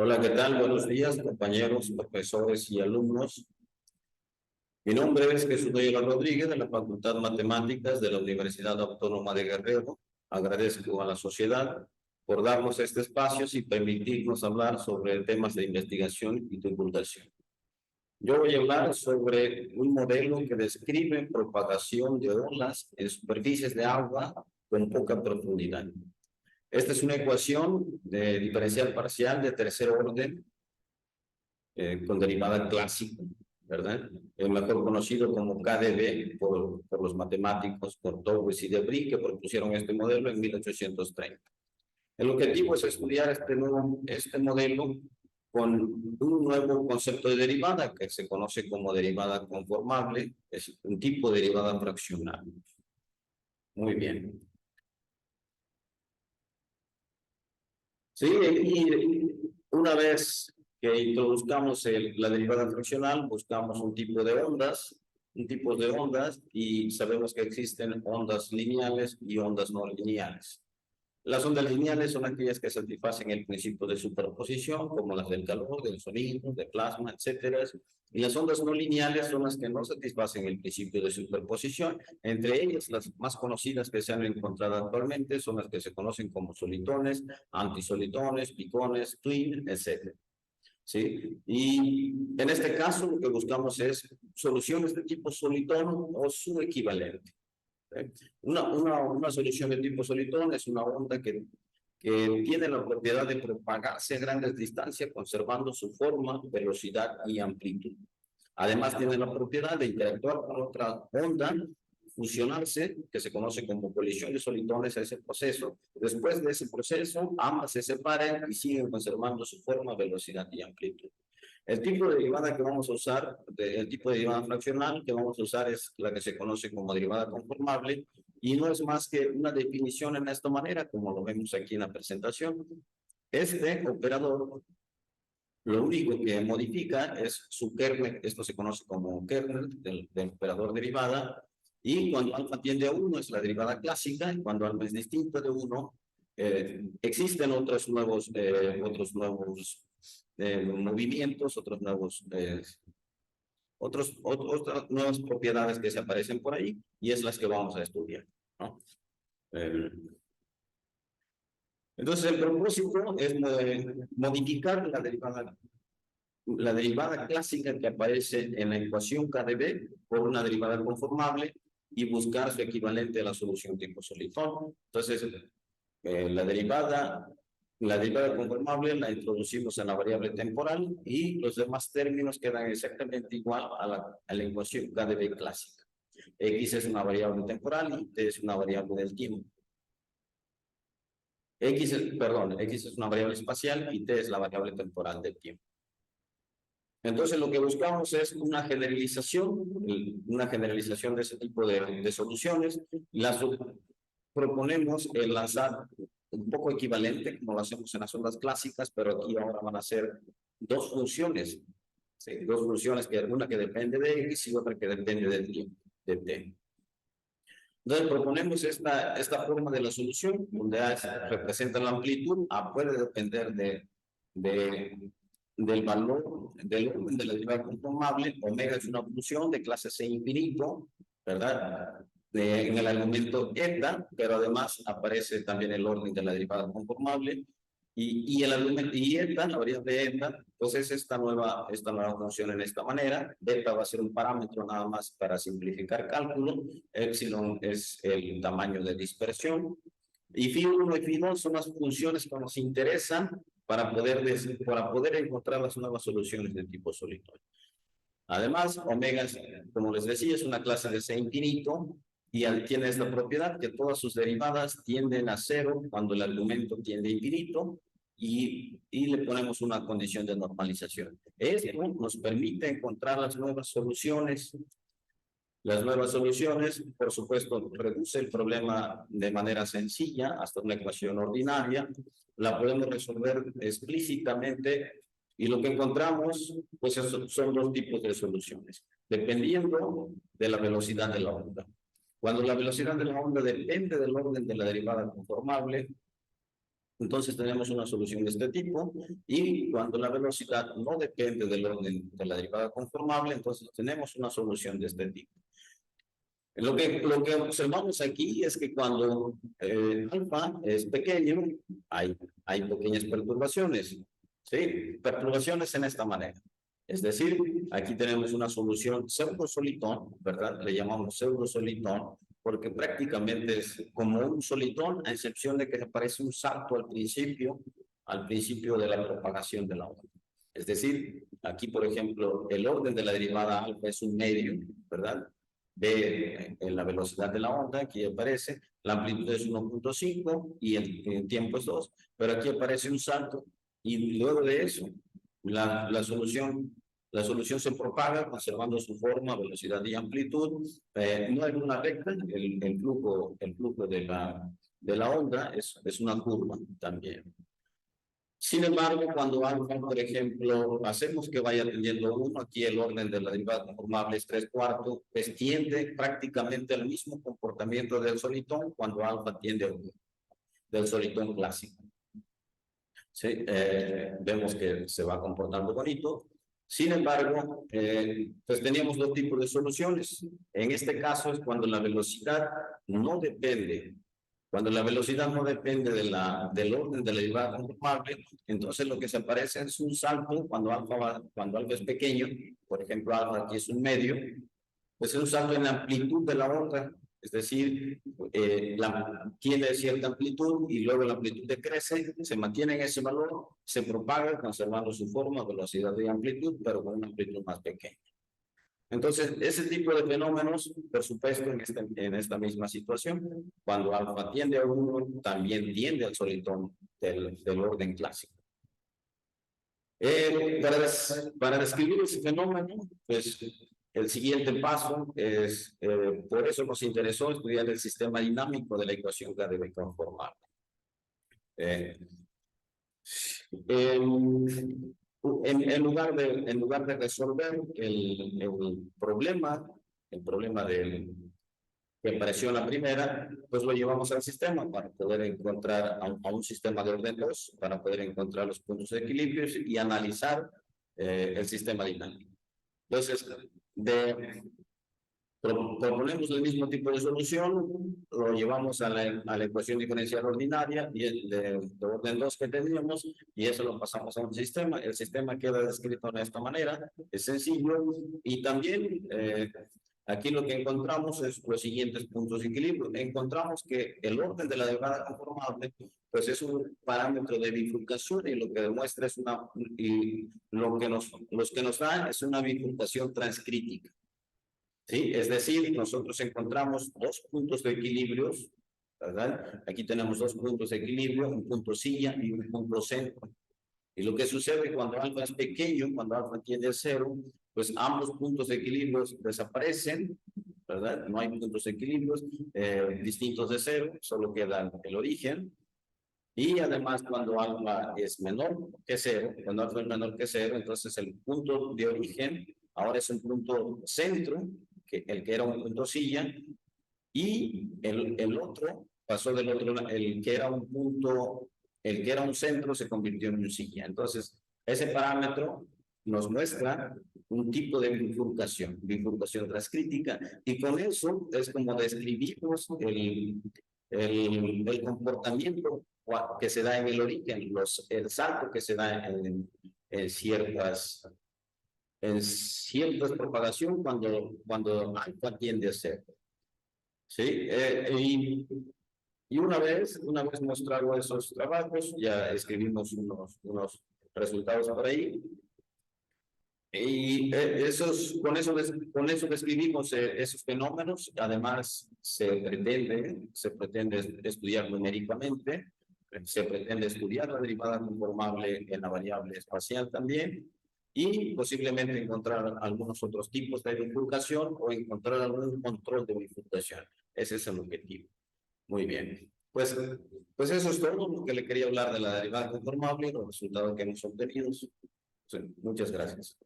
Hola, ¿qué tal? Buenos días, compañeros, profesores y alumnos. Mi nombre es Jesús Doyela Rodríguez, de la Facultad de Matemáticas de la Universidad Autónoma de Guerrero. Agradezco a la sociedad por darnos este espacio y permitirnos hablar sobre temas de investigación y divulgación. Yo voy a hablar sobre un modelo que describe propagación de olas en superficies de agua con poca profundidad. Esta es una ecuación de diferencial parcial de tercer orden con derivada clásica, ¿verdad? El mejor conocido como KdV por los matemáticos, por Towes y Debris, que propusieron este modelo en 1830. El objetivo es estudiar este modelo con un nuevo concepto de derivada que se conoce como derivada conformable, es un tipo de derivada fraccional. Muy bien. Sí, y una vez que introduzcamos la derivada fraccional, buscamos un tipo de ondas, y sabemos que existen ondas lineales y ondas no lineales. Las ondas lineales son aquellas que satisfacen el principio de superposición, como las del calor, del sonido, de plasma, etcétera. Y las ondas no lineales son las que no satisfacen el principio de superposición. Entre ellas, las más conocidas que se han encontrado actualmente son las que se conocen como solitones, antisolitones, picones, twin, etcétera. ¿Sí? Y en este caso lo que buscamos es soluciones de tipo solitón o su equivalente. Una solución de tipo solitón es una onda que tiene la propiedad de propagarse a grandes distancias conservando su forma, velocidad y amplitud. Además tiene la propiedad de interactuar con otra onda, fusionarse, que se conoce como colisión de solitones a ese proceso. Después de ese proceso, ambas se separan y siguen conservando su forma, velocidad y amplitud. El tipo de derivada que vamos a usar, el tipo de derivada fraccional que vamos a usar es la que se conoce como derivada conformable y no es más que una definición en esta manera, como lo vemos aquí en la presentación. Este operador lo único que modifica es su kernel, esto se conoce como kernel del operador derivada, y cuando alfa tiende a 1 es la derivada clásica, y cuando alfa es distinto de 1, existen otros nuevos movimientos, otras nuevas propiedades que se aparecen por ahí, y es las que vamos a estudiar, ¿no? Entonces, el propósito es modificar la derivada clásica que aparece en la ecuación KdV por una derivada conformable y buscar su equivalente a la solución tipo solitón. Entonces, la derivada conformable la introducimos en la variable temporal y los demás términos quedan exactamente igual a la ecuación KdV clásica. X es una variable temporal y T es una variable del tiempo. X es una variable espacial y T es la variable temporal del tiempo. Entonces, lo que buscamos es una generalización de ese tipo de soluciones. Proponemos el lanzar un poco equivalente, como lo hacemos en las ondas clásicas, pero aquí ahora van a ser dos funciones. ¿Sí? Dos funciones, una que depende de X y otra que depende del tiempo, de T. Entonces proponemos esta forma de la solución, donde A representa la amplitud, A puede depender del valor, del orden de la derivada conformable, omega es una función de clase C infinito, ¿verdad? En el argumento eta, pero además aparece también el orden de la derivada conformable, y el argumento y eta, la variable eta, entonces esta nueva función en esta manera. Delta va a ser un parámetro nada más para simplificar cálculo, epsilon es el tamaño de dispersión, y phi1 y phi2 son las funciones que nos interesan para poder encontrar las nuevas soluciones de tipo solitario. Además, omega, como les decía, es una clase de C infinito y tiene esta propiedad que todas sus derivadas tienden a cero cuando el argumento tiende a infinito y le ponemos una condición de normalización. Esto nos permite encontrar las nuevas soluciones. Las nuevas soluciones, por supuesto, reduce el problema de manera sencilla hasta una ecuación ordinaria. La podemos resolver explícitamente y lo que encontramos pues son dos tipos de soluciones, dependiendo de la velocidad de la onda. Cuando la velocidad de la onda depende del orden de la derivada conformable, Entonces tenemos una solución de este tipo y cuando la velocidad no depende del orden de la derivada conformable, entonces tenemos una solución de este tipo. Lo que observamos aquí es que cuando alfa es pequeño, hay pequeñas perturbaciones, ¿sí? Perturbaciones en esta manera. Es decir, aquí tenemos una solución pseudo-solitón, ¿verdad? Le llamamos pseudo-solitón, porque prácticamente es como un solitón, a excepción de que aparece un salto al principio de la propagación de la onda. Es decir, aquí, por ejemplo, el orden de la derivada alfa es un medio, ¿verdad? Ve en la velocidad de la onda, aquí aparece, la amplitud es 1.5 y el tiempo es 2, pero aquí aparece un salto y luego de eso la solución se propaga conservando su forma, velocidad y amplitud. No es una recta, el flujo de la onda es una curva también. Sin embargo, cuando alfa, por ejemplo, hacemos que vaya tendiendo 1, aquí el orden de la derivada conformable es 3/4, pues tiende prácticamente al mismo comportamiento del solitón cuando alfa tiende a 1, del solitón clásico. ¿Sí? Vemos que se va comportando bonito. Sin embargo, pues teníamos dos tipos de soluciones. En este caso es cuando la velocidad no depende. Cuando la velocidad no depende del orden de la derivada conformable, entonces lo que se aparece es un salto cuando alfa es pequeño, por ejemplo, alfa aquí es un medio, pues es un salto en la amplitud de la onda, es decir, tiene cierta amplitud y luego la amplitud decrece, se mantiene en ese valor, se propaga conservando su forma, velocidad y amplitud, pero con una amplitud más pequeña. Entonces, ese tipo de fenómenos, por supuesto, en esta misma situación, cuando alfa tiende a 1, también tiende al solitón del orden clásico. Para describir ese fenómeno, pues el siguiente paso es, por eso nos interesó estudiar el sistema dinámico de la ecuación KdV conformable. En lugar de resolver el problema que apareció en la primera, pues lo llevamos al sistema para poder encontrar a un sistema de orden 2, para poder encontrar los puntos de equilibrio y analizar el sistema dinámico. Entonces, proponemos el mismo tipo de solución, lo llevamos a la ecuación diferencial ordinaria y de orden 2 que teníamos, y eso lo pasamos a un sistema. El sistema queda descrito de esta manera, es sencillo, y también aquí lo que encontramos es los siguientes puntos de equilibrio. Encontramos que el orden de la derivada conformable pues es un parámetro de bifurcación y lo que demuestra es lo que nos da es una bifurcación transcrítica. ¿Sí? Es decir, nosotros encontramos dos puntos de equilibrio, ¿verdad? Aquí tenemos dos puntos de equilibrio, un punto silla y un punto centro. Y lo que sucede cuando alfa es pequeño, cuando alfa tiende a 0, pues ambos puntos de equilibrio desaparecen, ¿verdad? No hay puntos de equilibrio distintos de 0, solo queda el origen. Y además cuando alfa es menor que 0, cuando alfa es menor que 0, entonces el punto de origen ahora es un punto centro, el que era un punto silla, y el otro pasó del otro lado, el que era un centro se convirtió en un silla. Entonces, ese parámetro nos muestra un tipo de bifurcación transcrítica, y con eso es como describimos el comportamiento que se da en el origen, el salto que se da en ciertas propagación cuando alfa tiende a 0. ¿Sí? Y una vez mostrado esos trabajos, ya escribimos unos resultados por ahí. Y con eso describimos esos fenómenos. Además, se pretende estudiar numéricamente, se pretende estudiar la derivada conformable en la variable espacial también, y posiblemente encontrar algunos otros tipos de bifurcación o encontrar algún control de bifurcación. Ese es el objetivo. Muy bien. Pues eso es todo lo que le quería hablar de la derivada conformable y los resultados que hemos obtenido. Muchas gracias.